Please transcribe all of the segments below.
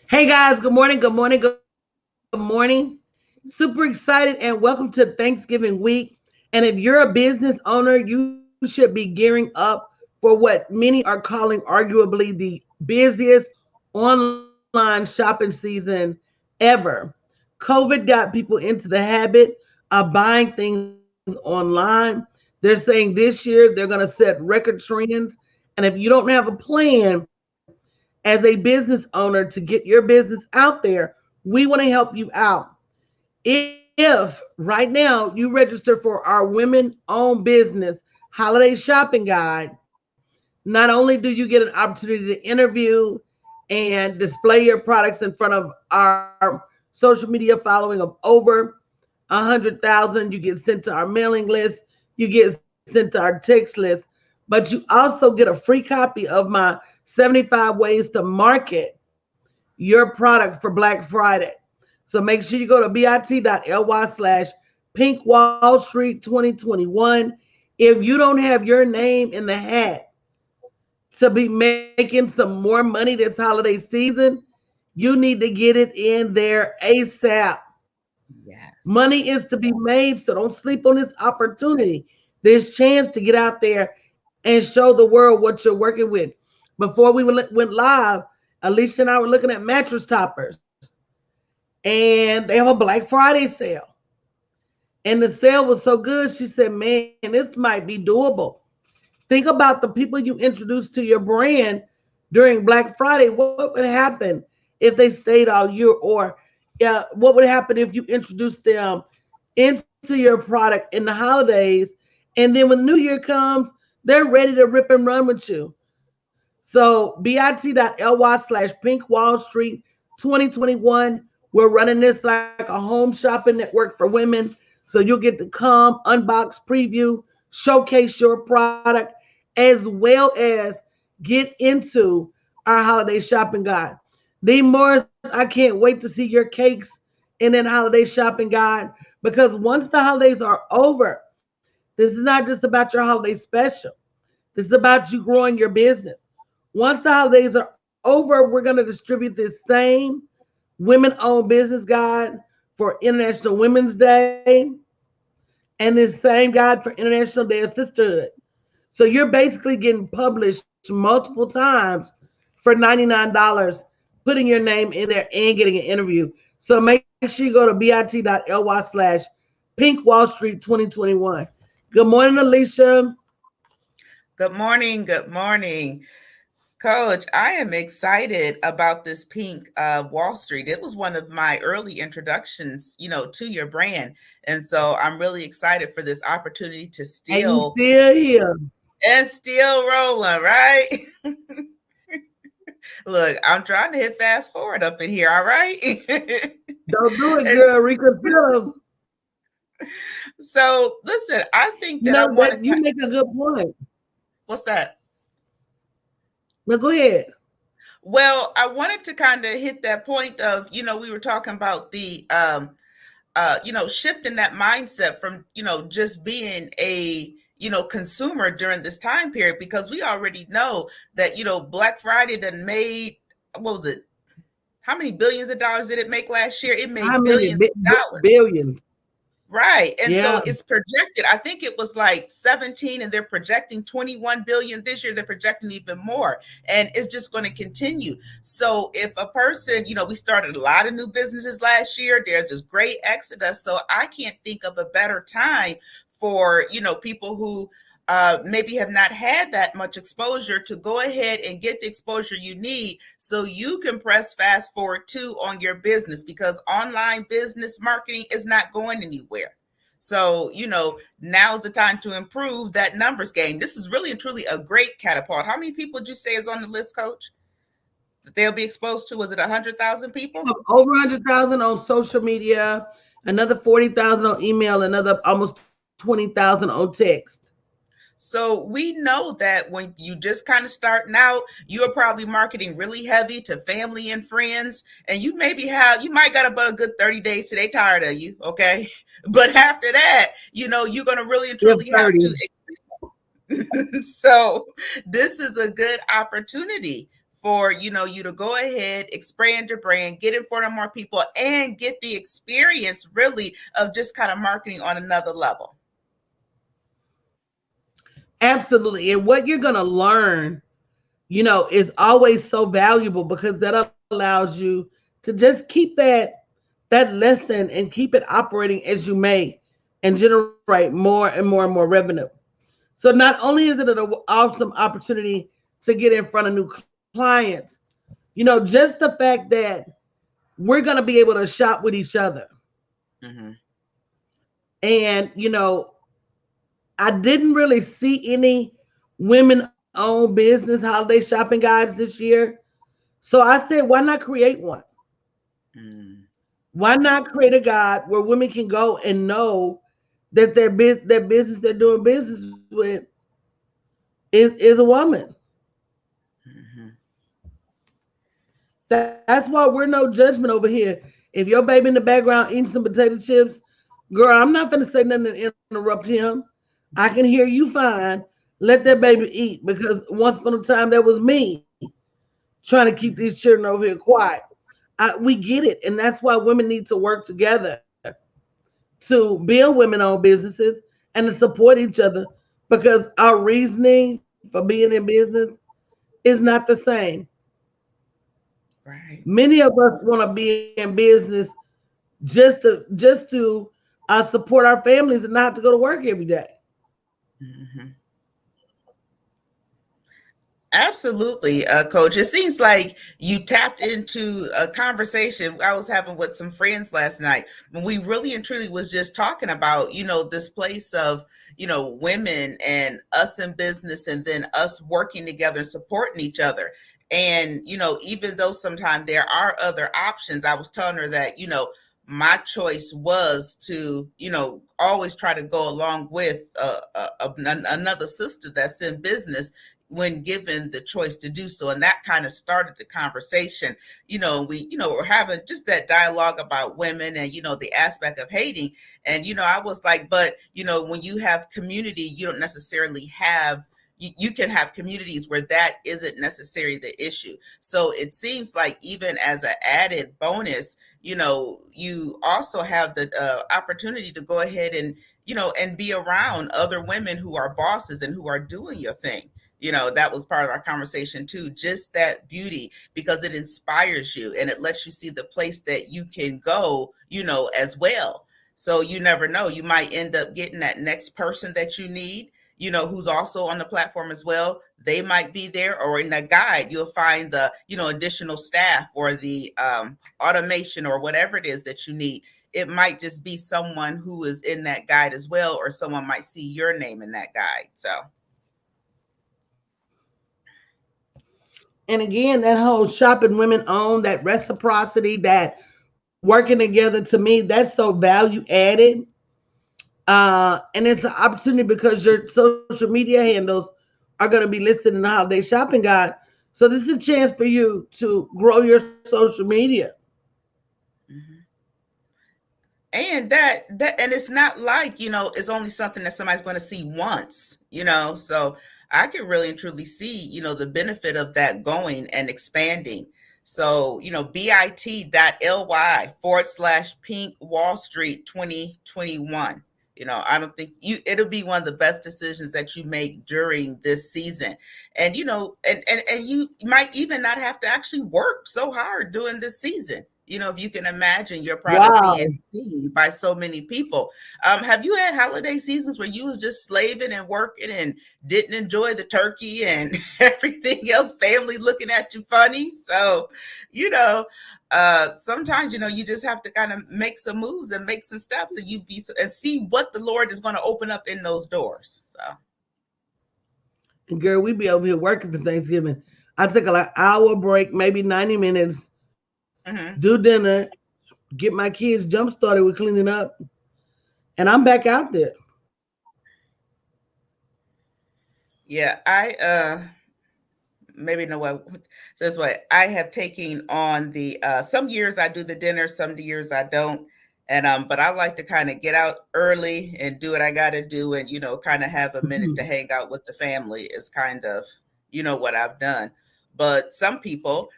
Hey guys, good morning, good morning, good morning. Super excited and welcome to Thanksgiving week. And if you're a business owner, you should be gearing up for what many are calling arguably the busiest online shopping season ever. COVID got people into the habit of buying things online. They're saying this year they're going to set record trends. And if you don't have a plan as a business owner to get your business out there, we want to help you out. If right now you register for our women owned business holiday shopping guide, not only do you get an opportunity to interview and display your products in front of our social media following of over 100,000, you get sent to our mailing list, you get sent to our text list, but you also get a free copy of my 75 ways to market your product for Black Friday. So make sure you go to bit.ly/Pink Wall Street 2021. If you don't have your name in the hat to be making some more money this holiday season, you need to get it in there ASAP. Money is to be Yes. made, so don't sleep on this opportunity, this chance to get out there and show the world what you're working with. Before we went live, Alicia and I were looking at mattress toppers, and they have a Black Friday sale. And the sale was so good, she said, "Man, this might be doable." Think about the people you introduced to your brand during Black Friday. What would happen if they stayed all year? Or what would happen if you introduced them into your product in the holidays? And then when the new year comes, they're ready to rip and run with you. So bit.ly/Pink Wall Street 2021. We're running this like a home shopping network for women. So you'll get to come, unbox, preview, showcase your product, as well as get into our holiday shopping guide. Lee Morris, I can't wait to see your cakes in that holiday shopping guide because once the holidays are over, this is not just about your holiday special. This is about you growing your business. Once the holidays are over, we're going to distribute this same women owned business guide for International Women's Day and this same guide for International Day of Sisterhood. So you're basically getting published multiple times for $99, putting your name in there and getting an interview. So make sure you go to bit.ly/Pink Wall Street 2021. Good morning, Alicia. Good morning. Good morning. Coach, I am excited about this pink Wall Street. It was one of my early introductions, to your brand. And so I'm really excited for this opportunity to And you still still here. and still rolling, right? Look, I'm trying to hit fast forward up in here, all right? Don't do it, And girl. Reconsider. so listen, I think You that I know want that to, you make a good point. what's that? Now go ahead. Well, I wanted to kind of hit that point of, we were talking about the shifting that mindset from, just being a, consumer during this time period, because we already know that, Black Friday done made, what was it? How many billions of dollars did it make last year? It How made many billions of dollars. billions? Right. And Yeah. so it's projected, I think it was like 17 and they're projecting 21 billion this year. They're projecting even more. And it's just going to continue. So if a person, we started a lot of new businesses last year, there's this great exodus. So I can't think of a better time for, people who maybe have not had that much exposure to go ahead and get the exposure you need so you can press fast forward too on your business, because online business marketing is not going anywhere. So, now's the time to improve that numbers game. This is really and truly a great catapult. How many people did you say is on the list, Coach, that they'll be exposed to? Was it 100,000 people? Over 100,000 on social media, another 40,000 on email, another almost 20,000 on text. So we know that when you just kind of starting out, you are probably marketing really heavy to family and friends, and you might got about a good 30 days till they tired of you, okay? But after that, you're gonna really and We have truly have 30. to. So this is a good opportunity for, you know, you to go ahead, expand your brand, get in front of more people, and get the experience really of just kind of marketing on another level. Absolutely. And what you're going to learn, is always so valuable, because that allows you to just keep that lesson and keep it operating as you may, and generate more and more and more revenue. So not only is it an awesome opportunity to get in front of new clients, just the fact that we're going to be able to shop with each other. Mm-hmm. And, I didn't really see any women-owned business holiday shopping guides this year. So I said, why not create one? Mm. Why not create a guide where women can go and know that their business they're doing business with is a woman? Mm-hmm. That's why we're no judgment over here. If your baby in the background eating some potato chips, girl, I'm not gonna say nothing to interrupt him. I can hear you fine. Let that baby eat, because once upon a time that was me trying to keep these children over here quiet. We get it, and that's why women need to work together to build women-owned businesses and to support each other, because our reasoning for being in business is not the same. Right. Many of us want to be in business just to support our families and not have to go to work every day. Mm-hmm. Absolutely, Coach. It seems like you tapped into a conversation I was having with some friends last night when we really and truly was just talking about, this place of, women and us in business, and then us working together and supporting each other. And, even though sometimes there are other options, I was telling her that, my choice was to, always try to go along with another sister that's in business when given the choice to do so. And that kind of started the conversation. We're having just that dialogue about women and, the aspect of hating. And, I was like, but, when you have community, you don't necessarily have, you can have communities where that isn't necessarily the issue. So it seems like even as an added bonus, you also have the opportunity to go ahead and, and be around other women who are bosses and who are doing your thing. That was part of our conversation too, just that beauty, because it inspires you and it lets you see the place that you can go, as well. So you never know, you might end up getting that next person that you need, who's also on the platform as well. They might be there, or in the guide, you'll find the, additional staff or the automation or whatever it is that you need. It might just be someone who is in that guide as well, or someone might see your name in that guide. So. And again, that whole shopping women owned, that reciprocity, that working together, to me, that's so value added. And it's an opportunity because your social media handles are going to be listed in the holiday shopping guide. So this is a chance for you to grow your social media. Mm-hmm. And that and it's not like, it's only something that somebody's going to see once, so I can really and truly see, the benefit of that going and expanding. So, bit.ly/Pink Wall Street 2021. I don't think it'll be one of the best decisions that you make during this season. And, and you might even not have to actually work so hard during this season. If you can imagine your product Wow. being seen by so many people. Have you had holiday seasons where you was just slaving and working and didn't enjoy the turkey and everything else, family looking at you funny? So, sometimes, you just have to kind of make some moves and make some steps, and see what the Lord is going to open up in those doors. So. And girl, we be over here working for Thanksgiving. I take a like hour break, maybe 90 minutes, Mm-hmm. do dinner, get my kids jump started with cleaning up, and I'm back out there. Yeah, I maybe know what. So this way, I have taken on the some years I do the dinner, some years I don't. And but I like to kind of get out early and do what I got to do, and kind of have a minute to hang out with the family is kind of what I've done. But some people,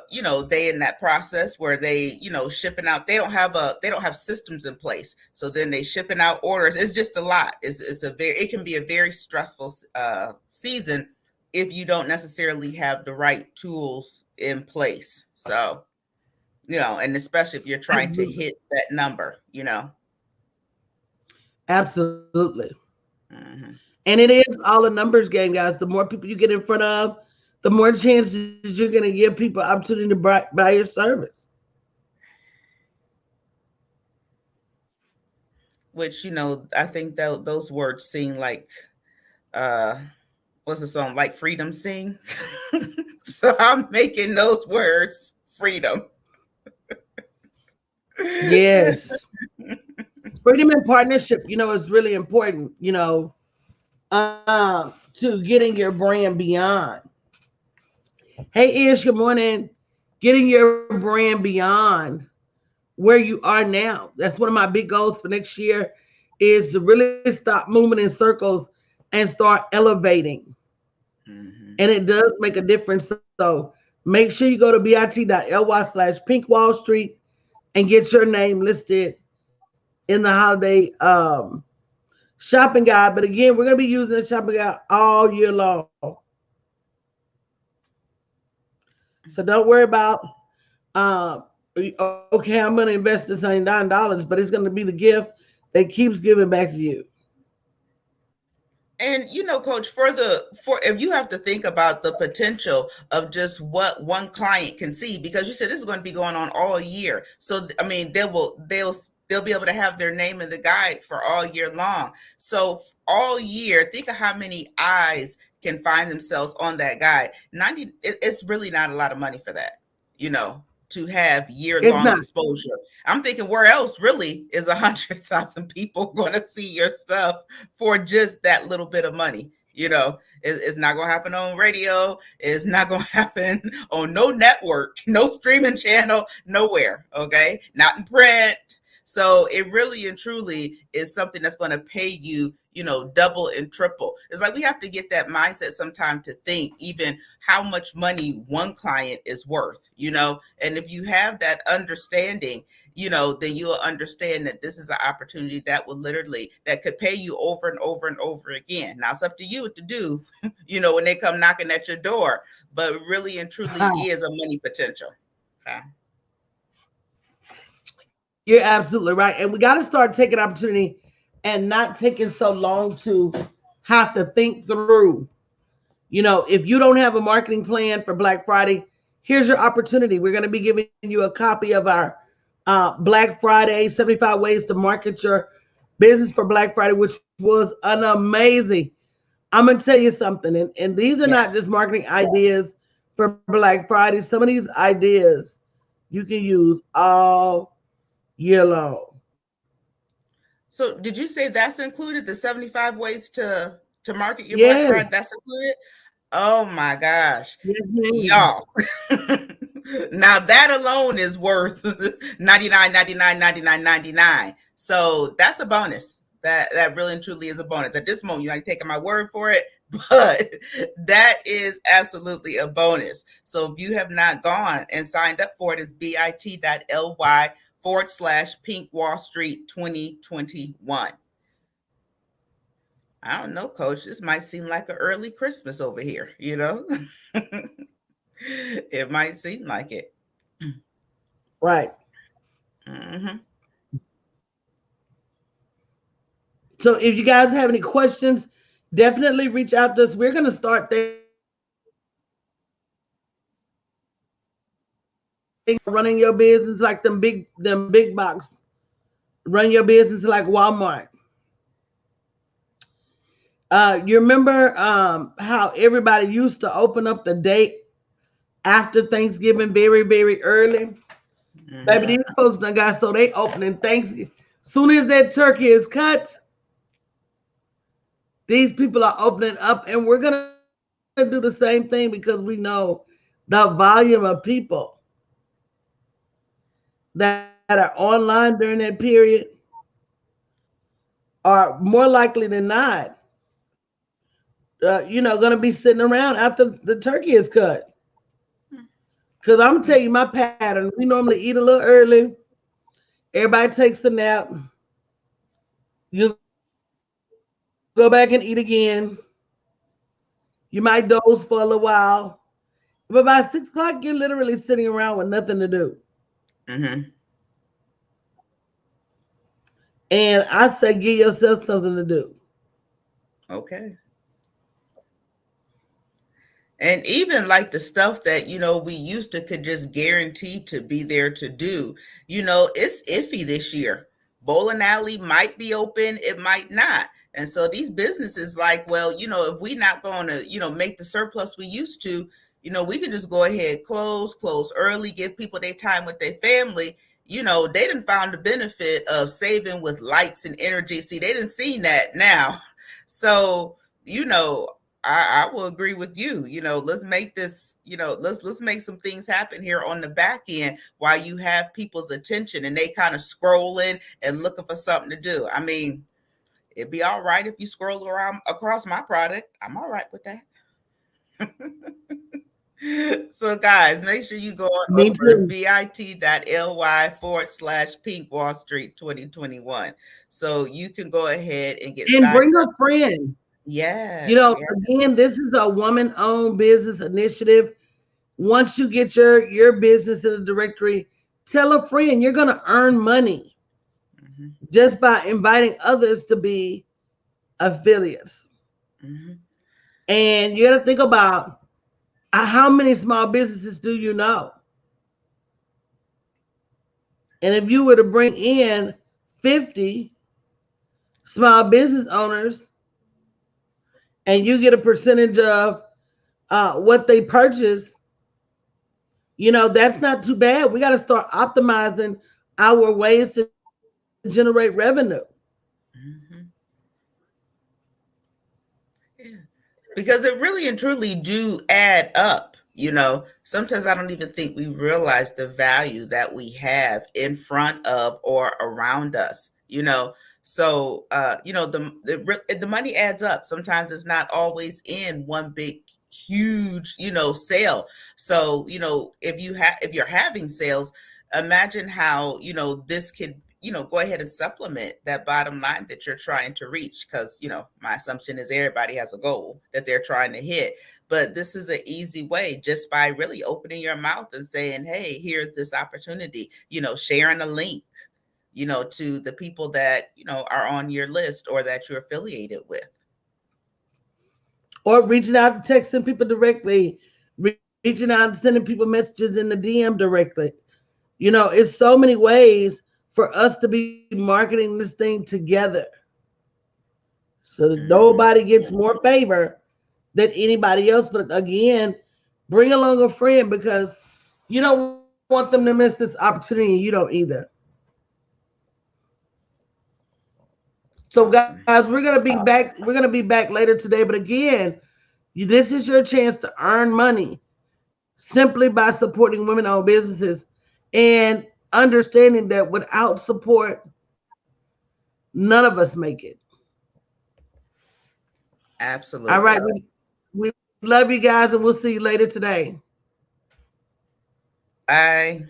you know, they in that process where they, you know, shipping out, they don't have systems in place. So then they shipping out orders. It's just a lot. It can be a very stressful season if you don't necessarily have the right tools in place. So, you know, and especially if you're trying to hit that number, you know. Absolutely. Mm-hmm. And it is all a numbers game, guys. The more people you get in front of, the more chances you're going to give people opportunity to buy your service. Which, you know, I think that those words seem like, what's the song? Like Freedom Sing. So I'm making those words freedom. Yes. Freedom and partnership, you know, is really important, you know, to getting your brand beyond. Hey, Ish, good morning. Getting your brand beyond where you are now. That's one of my big goals for next year, is to really stop moving in circles and start elevating. Mm-hmm. And it does make a difference. So make sure you go to bit.ly/Pink Wall Street and get your name listed in the holiday shopping guide. But again, we're going to be using the shopping guide all year long. So don't worry about, okay, I'm going to invest this $99, but it's going to be the gift that keeps giving back to you. And, you know, Coach, if you have to think about the potential of just what one client can see, because you said this is going to be going on all year. So, I mean, they'll be able to have their name in the guide for all year long. So all year, think of how many eyes can find themselves on that guide. It's really not a lot of money for that, you know, to have year-long exposure. I'm thinking, where else really is 100,000 people going to see your stuff for just that little bit of money? You know, it's not going to happen on radio. It's not going to happen on no network, no streaming channel, nowhere. Okay, not in print. So it really and truly is something that's going to pay you, you know, double and triple. It's like we have to get that mindset sometime to think even how much money one client is worth, you know. And if you have that understanding, you know, then you'll understand that this is an opportunity that could pay you over and over and over again. Now it's up to you what to do, you know, when they come knocking at your door, but really and truly is a money potential. Okay. You're absolutely right. And we got to start taking opportunity and not taking so long to have to think through. You know, if you don't have a marketing plan for Black Friday, here's your opportunity. We're going to be giving you a copy of our Black Friday 75 Ways to Market Your Business for Black Friday, which was an amazing. I'm going to tell you something. And these are not just marketing ideas for Black Friday. Some of these ideas you can use all year long. So did you say that's included, the 75 ways to market your Black Friday? That's included? Oh my gosh. Y'all. Now that alone is worth $99.99. So that's a bonus. That really and truly is a bonus. At this moment, you ain't taking my word for it, but that is absolutely a bonus. So if you have not gone and signed up for it, it's bit.ly/Pink Wall Street 2021. I don't know, Coach. This might seem like an early Christmas over here, you know? It might seem like it. Right. Mm-hmm. So if you guys have any questions, definitely reach out to us. We're going to start there. Running your business like them big box. Run your business like Walmart. You remember how everybody used to open up the date after Thanksgiving very, very early? Mm-hmm. Baby, these folks done got so they opening Thanksgiving. Soon as that turkey is cut, these people are opening up, and we're going to do the same thing because we know the volume of people that are online during that period are more likely than not, going to be sitting around after the turkey is cut. Because I'm telling you my pattern. We normally eat a little early. Everybody takes a nap. You go back and eat again. You might doze for a little while. But by 6 o'clock, you're literally sitting around with nothing to do. Mm-hmm. And I say, give yourself something to do. Okay. And even like the stuff that, we used to could just guarantee to be there to do, it's iffy this year. Bowling alley might be open, it might not. And so these businesses like, well, if we not going to, make the surplus we used to, we could just go ahead, close early, give people their time with their family. They didn't found the benefit of saving with lights and energy. See, they didn't see that now. So, I will agree with you. Let's make this, let's make some things happen here on the back end while you have people's attention and they kind of scrolling and looking for something to do. I mean, it'd be all right if you scroll around across my product. I'm all right with that. So guys, make sure you go on over bit.ly/Pink Wall Street 2021. So you can go ahead and get and bring up. a friend. Yes. Again, this is a woman-owned business initiative. Once you get your business in the directory, tell a friend. You're going to earn money just by inviting others to be affiliates. And you got to think about how many small businesses do you know? And if you were to bring in 50 small business owners and you get a percentage of what they purchase, that's not too bad. We got to start optimizing our ways to generate revenue. Yeah. Because it really and truly do add up. Sometimes I don't even think we realize the value that we have in front of or around us. So the money adds up. Sometimes it's not always in one big huge sale. So if you're having sales, imagine how this could go ahead and supplement that bottom line that you're trying to reach. Because my assumption is everybody has a goal that they're trying to hit, but this is an easy way, just by really opening your mouth and saying, hey, here's this opportunity, sharing a link to the people that are on your list or that you're affiliated with, or reaching out to texting people directly, reaching out and sending people messages in the DM directly. It's so many ways for us to be marketing this thing together so that nobody gets more favor than anybody else. But again, bring along a friend, because you don't want them to miss this opportunity. You don't either. So awesome. guys, we're gonna be back. We're gonna be back later today. But again, this is your chance to earn money simply by supporting women-owned businesses and understanding that without support, none of us make it. Absolutely. All right. We love you guys, and we'll see you later today. Bye.